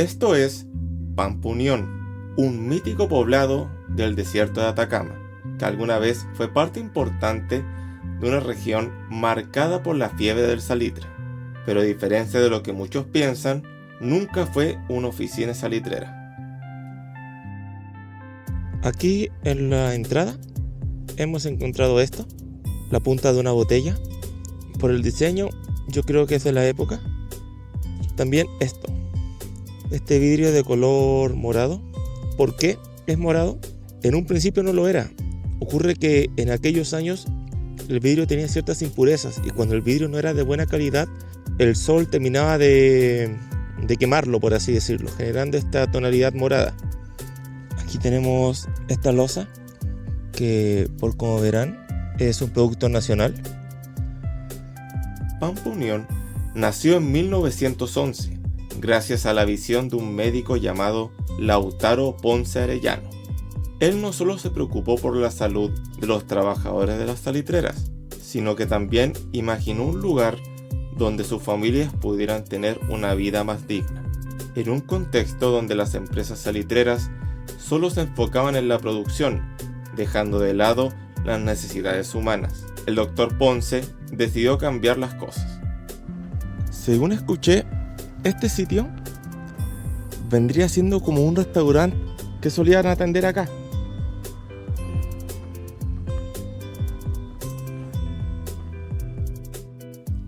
Esto es Pampa Unión, un mítico poblado del desierto de Atacama, que alguna vez fue parte importante de una región marcada por la fiebre del salitre, pero a diferencia de lo que muchos piensan, nunca fue una oficina salitrera. Aquí en la entrada hemos encontrado esto, la punta de una botella. Por el diseño yo creo que es de la época. También este vidrio de color morado. ¿Por qué es morado? En un principio no lo era. Ocurre que en aquellos años el vidrio tenía ciertas impurezas y cuando el vidrio no era de buena calidad, el sol terminaba de quemarlo, por así decirlo, generando esta tonalidad morada. Aquí tenemos esta loza que, por como verán, es un producto nacional. Pampa Unión nació en 1911 gracias a la visión de un médico llamado Lautaro Ponce Arellano. Él no solo se preocupó por la salud de los trabajadores de las salitreras, sino que también imaginó un lugar donde sus familias pudieran tener una vida más digna. En un contexto donde las empresas salitreras solo se enfocaban en la producción, dejando de lado las necesidades humanas. El Dr. Ponce decidió cambiar las cosas. Según escuché, este sitio vendría siendo como un restaurante que solían atender acá.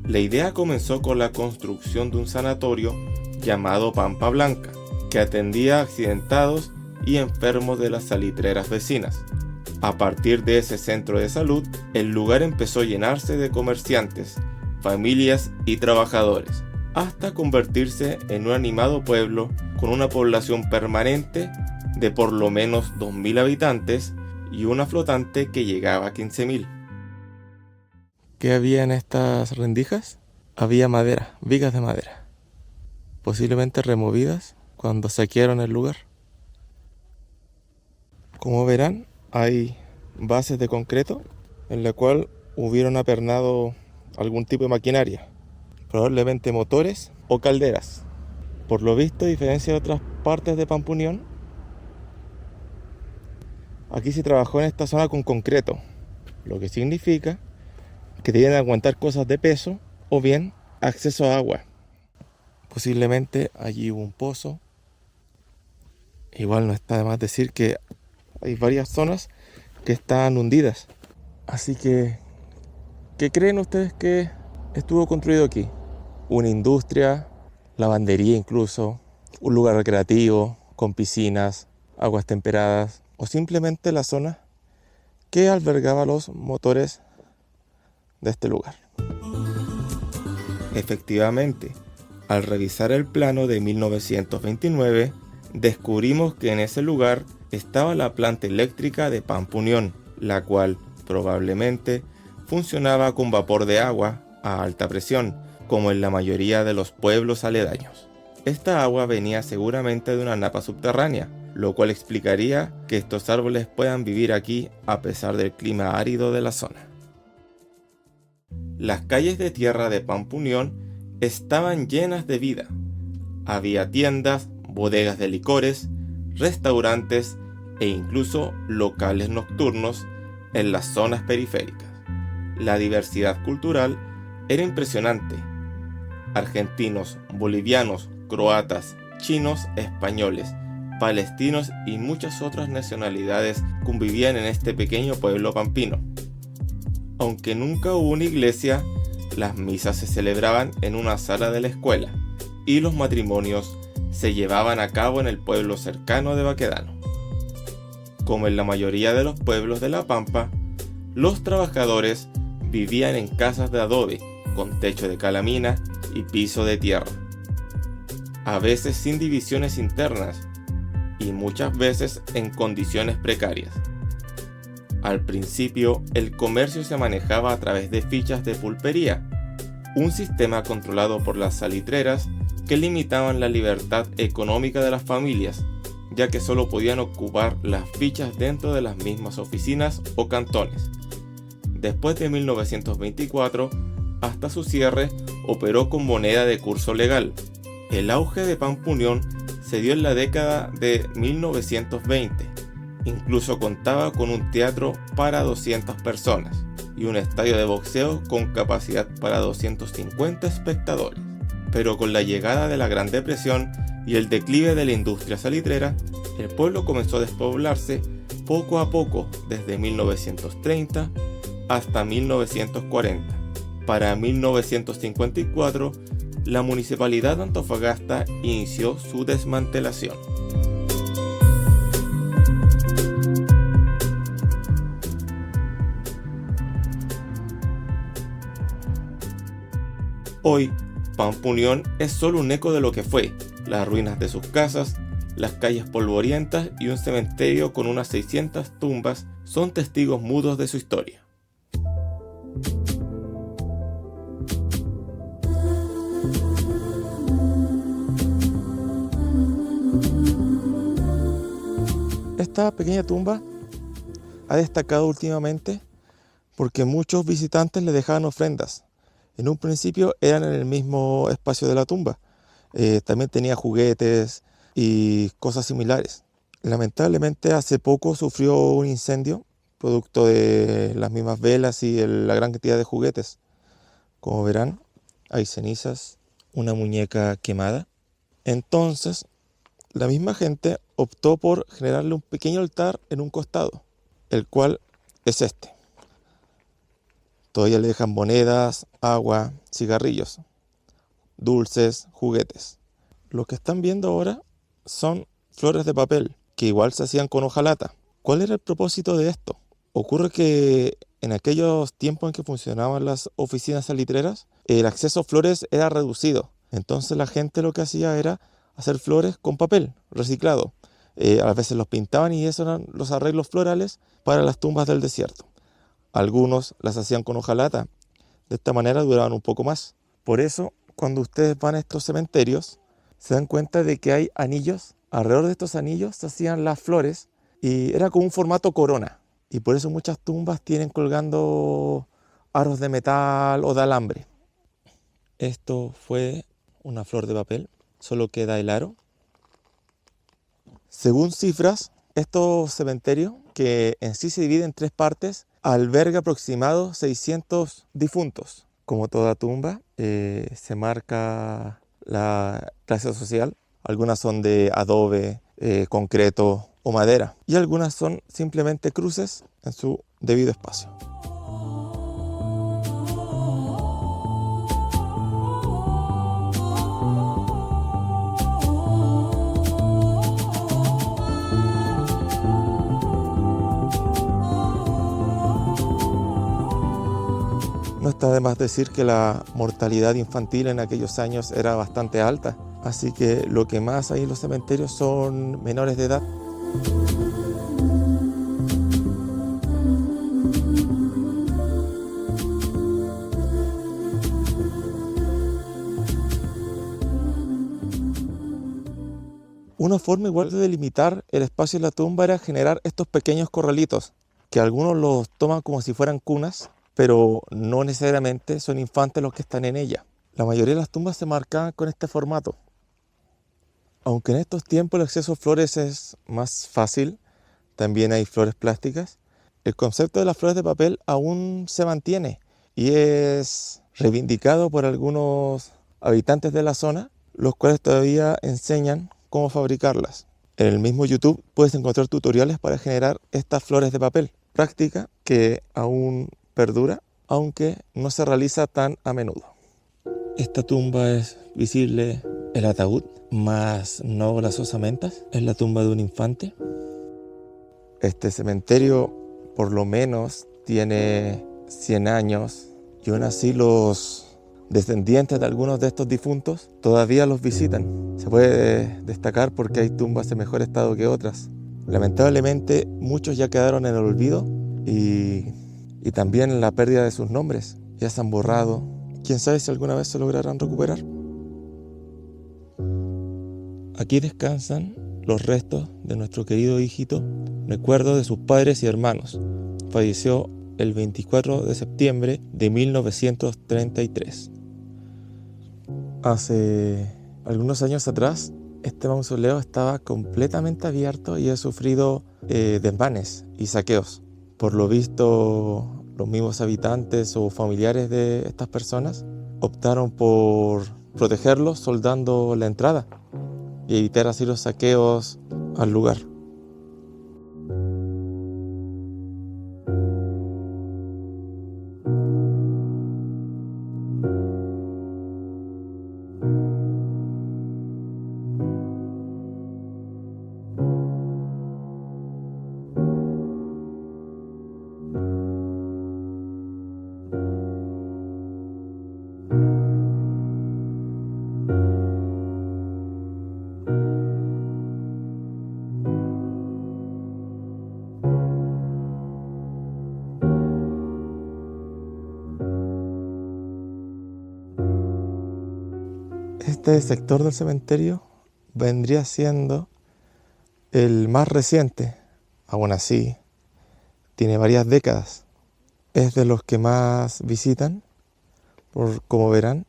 La idea comenzó con la construcción de un sanatorio llamado Pampa Blanca, que atendía a accidentados y enfermos de las salitreras vecinas. A partir de ese centro de salud, el lugar empezó a llenarse de comerciantes, familias y trabajadores, hasta convertirse en un animado pueblo con una población permanente de por lo menos 2.000 habitantes y una flotante que llegaba a 15.000. ¿Qué había en estas rendijas? Había madera, vigas de madera, posiblemente removidas cuando saquearon el lugar. Como verán, hay bases de concreto en la cual hubieron apernado algún tipo de maquinaria, probablemente motores o calderas. Por lo visto, a diferencia de otras partes de Pampa Unión, aquí se trabajó en esta zona con concreto, lo que significa que deben aguantar cosas de peso o bien acceso a agua. Posiblemente allí hubo un pozo. Igual no está de más decir que hay varias zonas que están hundidas. Así que, ¿qué creen ustedes que estuvo construido aquí? Una industria, lavandería incluso, un lugar recreativo con piscinas, aguas temperadas o simplemente la zona que albergaba los motores de este lugar. Efectivamente, al revisar el plano de 1929, descubrimos que en ese lugar estaba la planta eléctrica de Pampa Unión, la cual probablemente funcionaba con vapor de agua a alta presión, como en la mayoría de los pueblos aledaños. Esta agua venía seguramente de una napa subterránea, lo cual explicaría que estos árboles puedan vivir aquí a pesar del clima árido de la zona. Las calles de tierra de Pampa Unión estaban llenas de vida. Había tiendas, bodegas de licores, restaurantes e incluso locales nocturnos en las zonas periféricas. La diversidad cultural era impresionante. Argentinos, bolivianos, croatas, chinos, españoles, palestinos y muchas otras nacionalidades convivían en este pequeño pueblo pampino. Aunque nunca hubo una iglesia, las misas se celebraban en una sala de la escuela y los matrimonios se llevaban a cabo en el pueblo cercano de Baquedano. Como en la mayoría de los pueblos de La Pampa, los trabajadores vivían en casas de adobe, con techo de calamina y piso de tierra, a veces sin divisiones internas y muchas veces en condiciones precarias. Al principio, el comercio se manejaba a través de fichas de pulpería, un sistema controlado por las salitreras que limitaban la libertad económica de las familias, ya que solo podían ocupar las fichas dentro de las mismas oficinas o cantones. Después de 1924, hasta su cierre, operó con moneda de curso legal. El auge de Pampa Unión se se dio en la década de 1920. Incluso contaba con un teatro para 200 personas y un estadio de boxeo con capacidad para 250 espectadores. Pero con la llegada de la Gran Depresión y el declive de la industria salitrera, el pueblo comenzó a despoblarse poco a poco desde 1930 hasta 1940. Para 1954, la Municipalidad de Antofagasta inició su desmantelación. Hoy, Pampa Unión es solo un eco de lo que fue, las ruinas de sus casas, las calles polvorientas y un cementerio con unas 600 tumbas son testigos mudos de su historia. Esta pequeña tumba ha destacado últimamente porque muchos visitantes le dejaban ofrendas. En un principio eran en el mismo espacio de la tumba. También tenía juguetes y cosas similares. Lamentablemente hace poco sufrió un incendio producto de las mismas velas y la gran cantidad de juguetes. Como verán, hay cenizas, una muñeca quemada. Entonces, la misma gente optó por generarle un pequeño altar en un costado, el cual es este. Todavía le dejan monedas, agua, cigarrillos, dulces, juguetes. Lo que están viendo ahora son flores de papel, que igual se hacían con hojalata. ¿Cuál era el propósito de esto? Ocurre que en aquellos tiempos en que funcionaban las oficinas salitreras, el acceso a flores era reducido. Entonces la gente lo que hacía era hacer flores con papel reciclado. A veces los pintaban y esos eran los arreglos florales para las tumbas del desierto. Algunos las hacían con hojalata. De esta manera duraban un poco más. Por eso, cuando ustedes van a estos cementerios, se dan cuenta de que hay anillos. Alrededor de estos anillos se hacían las flores y era como un formato corona. Y por eso muchas tumbas tienen colgando aros de metal o de alambre. Esto fue una flor de papel. Solo queda el aro. Según cifras, estos cementerios, que en sí se dividen en 3 partes, alberga aproximadamente 600 difuntos. Como toda tumba, se marca la clase social. Algunas son de adobe, concreto o madera. Y algunas son simplemente cruces en su debido espacio. No está de más decir que la mortalidad infantil en aquellos años era bastante alta, así que lo que más hay en los cementerios son menores de edad. Una forma igual de delimitar el espacio de la tumba era generar estos pequeños corralitos, que algunos los toman como si fueran cunas, pero no necesariamente son infantes los que están en ella. La mayoría de las tumbas se marcaban con este formato. Aunque en estos tiempos el acceso a flores es más fácil, también hay flores plásticas, el concepto de las flores de papel aún se mantiene y es reivindicado por algunos habitantes de la zona, los cuales todavía enseñan cómo fabricarlas. En el mismo YouTube puedes encontrar tutoriales para generar estas flores de papel, práctica que aún perdura, aunque no se realiza tan a menudo. Esta tumba es visible el ataúd, más no las osamentas. Es la tumba de un infante. Este cementerio por lo menos tiene 100 años y aún así los descendientes de algunos de estos difuntos todavía los visitan. Se puede destacar porque hay tumbas en mejor estado que otras. Lamentablemente muchos ya quedaron en el olvido y también la pérdida de sus nombres. Ya se han borrado. ¿Quién sabe si alguna vez se lograrán recuperar? Aquí descansan los restos de nuestro querido hijito, recuerdo de sus padres y hermanos. Falleció el 24 de septiembre de 1933. Hace algunos años atrás Este mausoleo estaba completamente abierto y ha sufrido desmanes y saqueos. Por lo visto, los mismos habitantes o familiares de estas personas optaron por protegerlos soldando la entrada y evitar así los saqueos al lugar. Este sector del cementerio vendría siendo el más reciente. Aún así, tiene varias décadas. Es de los que más visitan, como verán,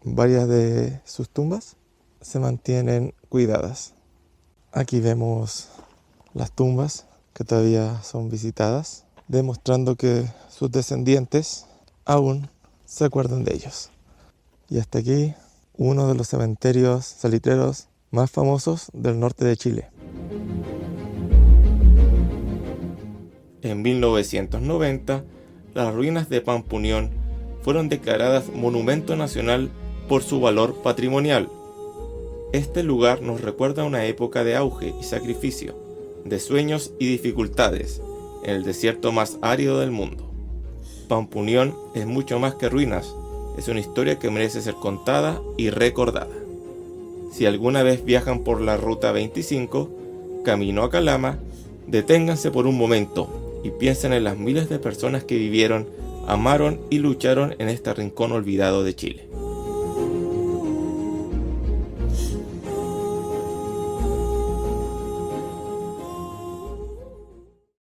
varias de sus tumbas se mantienen cuidadas. Aquí vemos las tumbas que todavía son visitadas, demostrando que sus descendientes aún se acuerdan de ellos. Y hasta aquí uno de los cementerios salitreros más famosos del norte de Chile. En 1990, las ruinas de Pampunión fueron declaradas Monumento Nacional por su valor patrimonial. Este lugar nos recuerda una época de auge y sacrificio, de sueños y dificultades, en el desierto más árido del mundo. Pampunión es mucho más que ruinas, es una historia que merece ser contada y recordada. Si alguna vez viajan por la Ruta 25, camino a Calama, deténganse por un momento y piensen en las miles de personas que vivieron, amaron y lucharon en este rincón olvidado de Chile.